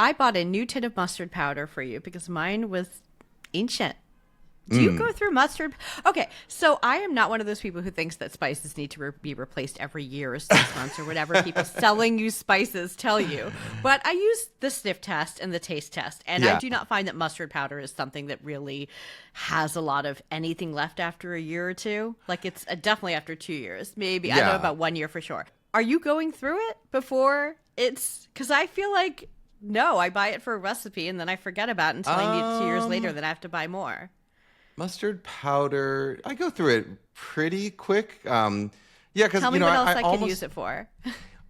I bought a new tin of mustard powder for you because mine was ancient. Do you go through mustard? Okay, so I am not one of those people who thinks that spices need to be replaced every year or 6 months or whatever people selling you spices tell you. But I use the sniff test and the taste test, and I Yeah. do not find that mustard powder is something that really has a lot of anything left after a year or two. Like it's definitely after 2 years, maybe. I know Yeah. about 1 year for sure. Are you going through it before it's? Because I feel like no, I buy it for a recipe and then I forget about it until I need it 2 years later. Then I have to buy more. Mustard powder, I go through it pretty quick. Yeah, because Tell me what else I can almost use it for.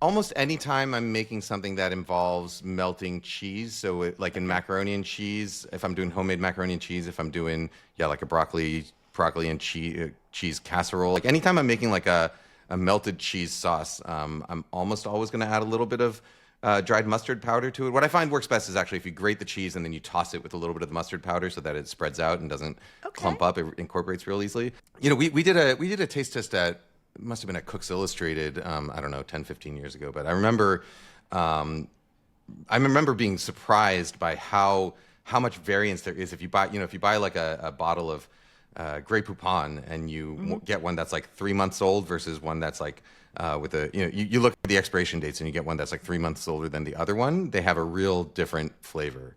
almost any time I'm making something that involves melting cheese, so like in macaroni and cheese, if I'm doing homemade macaroni and cheese, if I'm doing like a broccoli and cheese casserole, like anytime I'm making like a melted cheese sauce, I'm almost always going to add a little bit of dried mustard powder to it. What I find works best is actually if you grate the cheese and then you toss it with a little bit of the mustard powder so that it spreads out and doesn't Okay. clump up. It incorporates real easily. We did a taste test at, it must have been at Cook's Illustrated, I don't know, 10, 15 years ago. But I remember being surprised by how much variance there is if you buy like a bottle of Grey Poupon and you get one that's like 3 months old versus one that's like with a you look at the expiration dates and you get one that's like 3 months older than the other one. They have a real different flavor.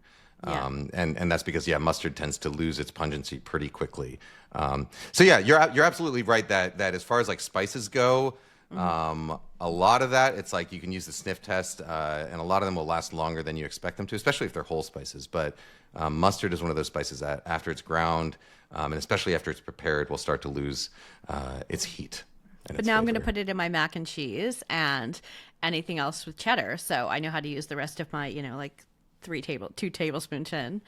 Yeah. And that's because mustard tends to lose its pungency pretty quickly. So yeah, you're absolutely right that as far as like spices go, a lot of that it's like you can use the sniff test, and a lot of them will last longer than you expect them to, especially if they're whole spices. But mustard is one of those spices that after it's ground, and especially after it's prepared, will start to lose its heat. And But its now I'm going to flavor. put it in my mac and cheese and anything else with cheddar. So I know how to use the rest of my, like 2 tablespoon tin.